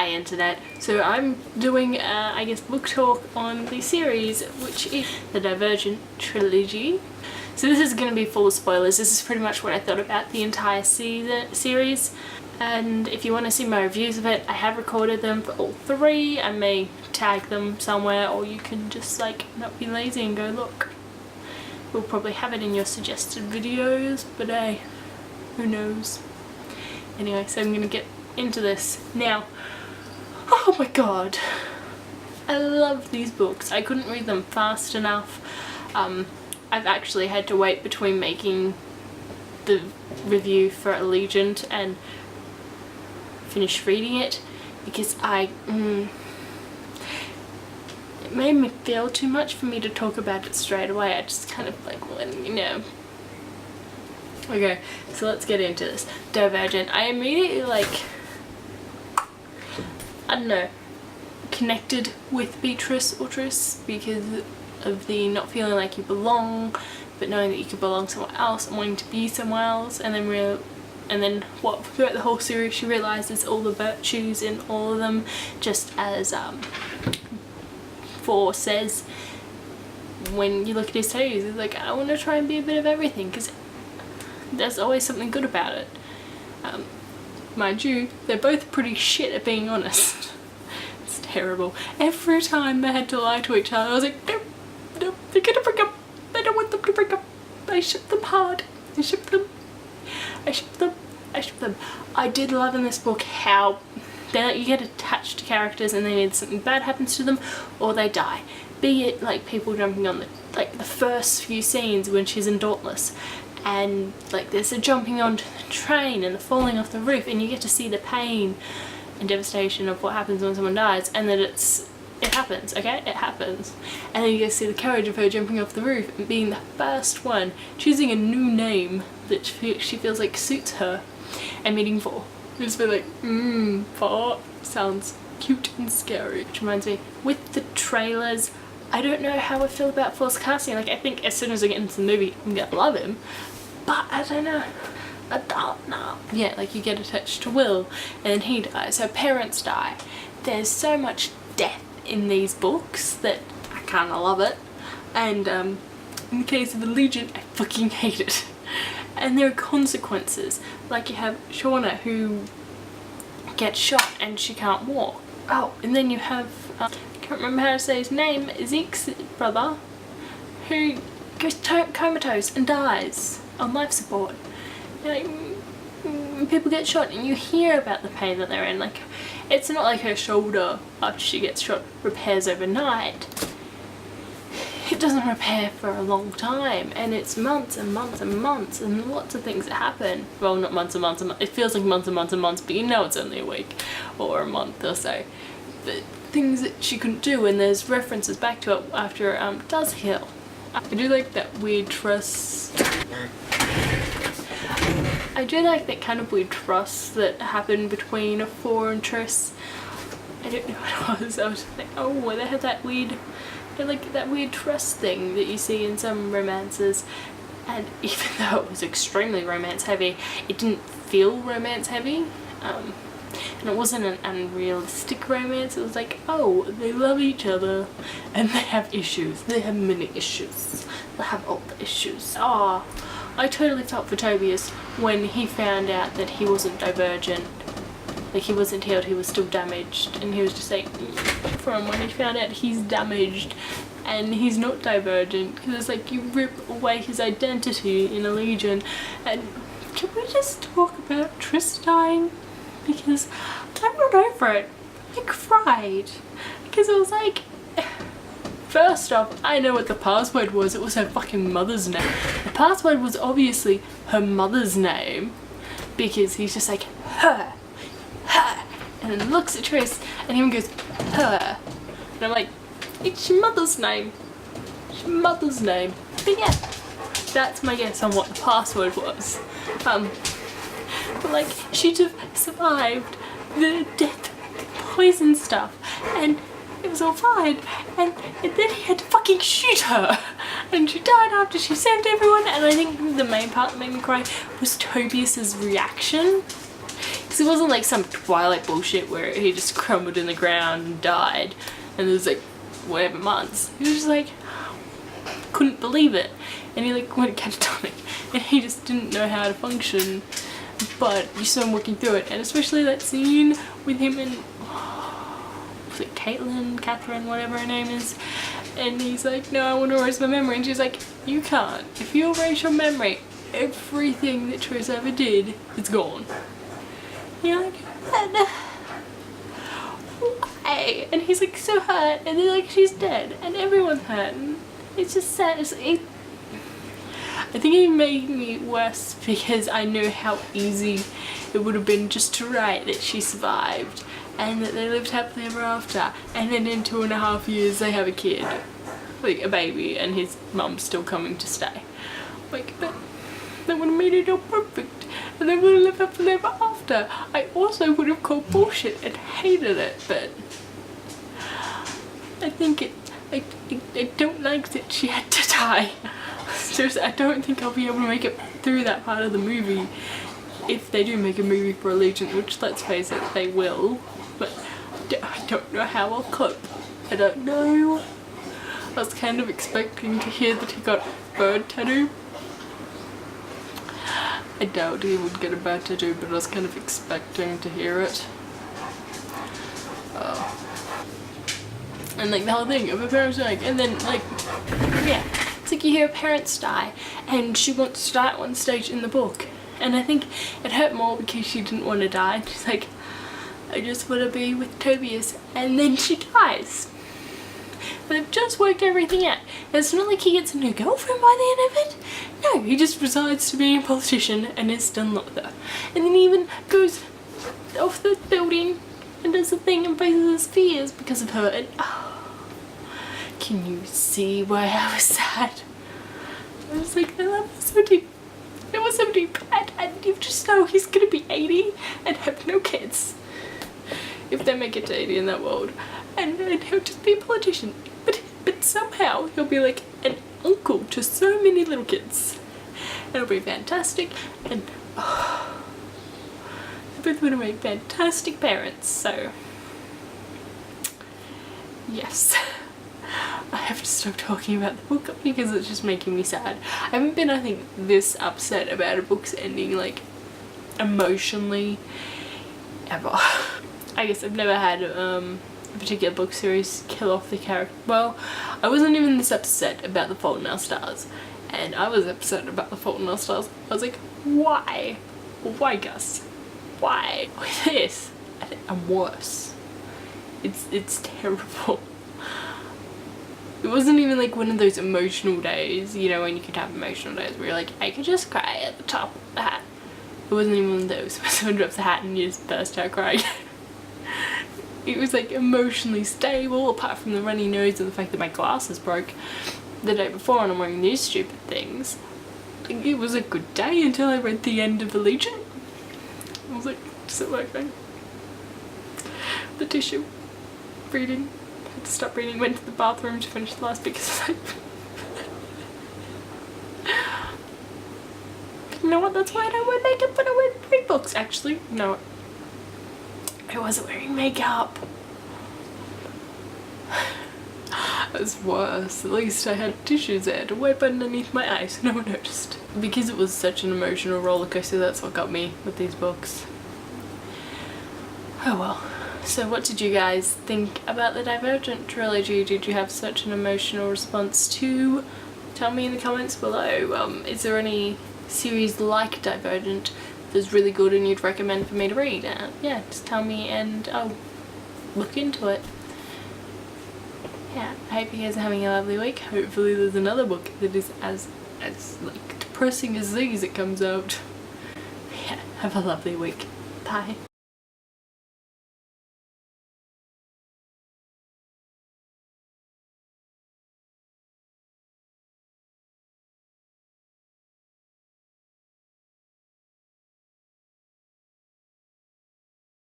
Hi internet. So I'm doing I guess book talk on the series, which is the Divergent trilogy. So this is going to be full of spoilers. This is pretty much what I thought about the entire series, and if you want to see my reviews of it, I have recorded them for all three. I may tag them somewhere, or you can just like not be lazy and go look. We'll probably have it in your suggested videos, but hey, who knows. Anyway, so I'm going to get into this now. Oh my god, I love these books. I couldn't read them fast enough. I've actually had to wait between making the review for Allegiant and finish reading it because it made me feel too much for me to talk about it straight away. I just kind of like, well, you know. Okay, so let's get into this. Divergent. I immediately like, I don't know, connected with Beatrice or Triss because of the not feeling like you belong, but knowing that you could belong somewhere else and wanting to be somewhere else, and then what throughout the whole series she realizes all the virtues in all of them, just as Four says when you look at his tattoos. He's like, I want to try and be a bit of everything because there's always something good about it. Mind you, they're both pretty shit at being honest. It's terrible. Every time they had to lie to each other, I was like, no, no, they're gonna break up. I don't want them to break up. I ship them hard. I ship them. I ship them. I ship them. I did love in this book how they let you get attached to characters and then either something bad happens to them or they die. Be it like people jumping on the first few scenes when she's in Dauntless, and like there's a jumping onto the train and the falling off the roof, and you get to see the pain and devastation of what happens when someone dies, and that it happens, okay? It happens. And then you get to see the courage of her jumping off the roof and being the first one, choosing a new name that she feels like suits her, and meeting Four. Just be like, Four sounds cute and scary. Which reminds me, with the trailers, I don't know how I feel about Four's casting. Like, I think as soon as I get into the movie, I'm gonna love him. But I don't know. I don't know. Yeah, like you get attached to Will, and then he dies. Her parents die. There's so much death in these books that I kinda love it. And in the case of Allegiant, I fucking hate it. And there are consequences. Like you have Shauna who gets shot and she can't walk. Oh, and then you have, I can't remember how to say his name, Zeke's brother, who goes comatose and dies on life support. Like, people get shot and you hear about the pain that they're in. Like, it's not like her shoulder after she gets shot repairs overnight. It doesn't repair for a long time, and it's months and months and months and lots of things that happen. Well, not months and months and months, it feels like months and months and months, but you know it's only a week or a month or so. But things that she couldn't do, and there's references back to it after it does heal. I do like that weird trust. I do like that kind of weird trust that happened between Four and Triss. I don't know what it was. I was like, oh, they had that weird, like that weird trust thing that you see in some romances. And even though it was extremely romance heavy, it didn't feel romance heavy. And it wasn't an unrealistic romance. It was like, oh, they love each other and they have issues. They have many issues. They have all the issues. Oh, I totally felt for Tobias when he found out that he wasn't Divergent. Like, he wasn't healed, he was still damaged. And he was just like, from when he found out he's damaged and he's not Divergent. Because it's like, you rip away his identity in Allegiant. And can we just talk about Triss dying? Because I'm not over it. I cried. Because I was like, first off, I know what the password was. It was her fucking mother's name. The password was obviously her mother's name. Because he's just like, her. And then looks at Triss and even goes, her. And I'm like, it's your mother's name. It's your mother's name. But yeah, that's my guess on what the password was. But like, she'd have survived the death, poison stuff, and it was all fine. And then he had to fucking shoot her. And she died after she saved everyone. And I think the main part that made me cry was Tobias's reaction. Because it wasn't like some Twilight bullshit where he just crumbled in the ground and died and there was like whatever months. He was just like, couldn't believe it, and he like went catatonic and he just didn't know how to function. But you saw him working through it, and especially that scene with him and was it Catherine, whatever her name is, and he's like, no, I want to erase my memory, and she's like, you can't. If you erase your memory, everything that Trish ever did is gone. And you're like, why? And he's like so hurt, and they're like, she's dead, and everyone's hurt, and it's just sad. I think it made me worse because I know how easy it would have been just to write that she survived and that they lived happily ever after, and then in 2.5 years they have a kid, like a baby, and his mum's still coming to stay. Like, but that would have made it all perfect, and they would have lived happily ever after. I also would have called bullshit and hated it, but I think I don't like that she had to die. Seriously, I don't think I'll be able to make it through that part of the movie if they do make a movie for Allegiant, which, let's face it, they will, but I don't know how I'll cope. I don't know. I was kind of expecting to hear that he got a bird tattoo. I doubt he would get a bird tattoo, but I was kind of expecting to hear it. And like the whole thing of her parents dying, and then like, yeah, it's like you hear parents die, and she wants to die at one stage in the book, and I think it hurt more because she didn't want to die, and she's like, I just want to be with Tobias, and then she dies. But they've just worked everything out. And it's not like he gets a new girlfriend by the end of it. No, he just decides to be a politician and is done with her. And then he even goes off the building and does the thing and faces his fears because of her. And can you see why I was sad? I was like, that was so deep. It was so deep. And you just know he's gonna be 80 and have no kids. If they make it to 80 in that world. And he'll just be a politician. But somehow he'll be like an uncle to so many little kids. It'll be fantastic, and they're both going to make fantastic parents, so yes. I have to stop talking about the book because it's just making me sad. I haven't been, I think, this upset about a book's ending, like, emotionally, ever. I guess I've never had a particular book series kill off the character. Well, I wasn't even this upset about The Fault in Our Stars, and I was upset about The Fault in Our Stars. I was like, why? Why, Gus? Why? With this, I'm worse. It's terrible. It wasn't even like one of those emotional days, you know, when you could have emotional days where you're like, I could just cry at the top of the hat. It wasn't even one of those where someone drops the hat and you just burst out crying. It was like emotionally stable, apart from the runny nose and the fact that my glasses broke the day before and I'm wearing these stupid things. Like, it was a good day until I read the end of Allegiant. I was like, is it working? The tissue. Reading. Had to stop reading, went to the bathroom to finish the last bit because I was like, you know what, that's why I don't wear makeup when I read books. Actually, no. I wasn't wearing makeup. It was worse. At least I had tissues there to wipe underneath my eyes so no one noticed. Because it was such an emotional roller coaster, that's what got me with these books. Oh well. So what did you guys think about the Divergent trilogy? Did you have such an emotional response too? Tell me in the comments below. Is there any series like Divergent that's really good and you'd recommend for me to read? Yeah, just tell me and I'll look into it. Yeah, I hope you guys are having a lovely week. Hopefully there's another book that is as like depressing as these that comes out. Yeah, have a lovely week. Bye.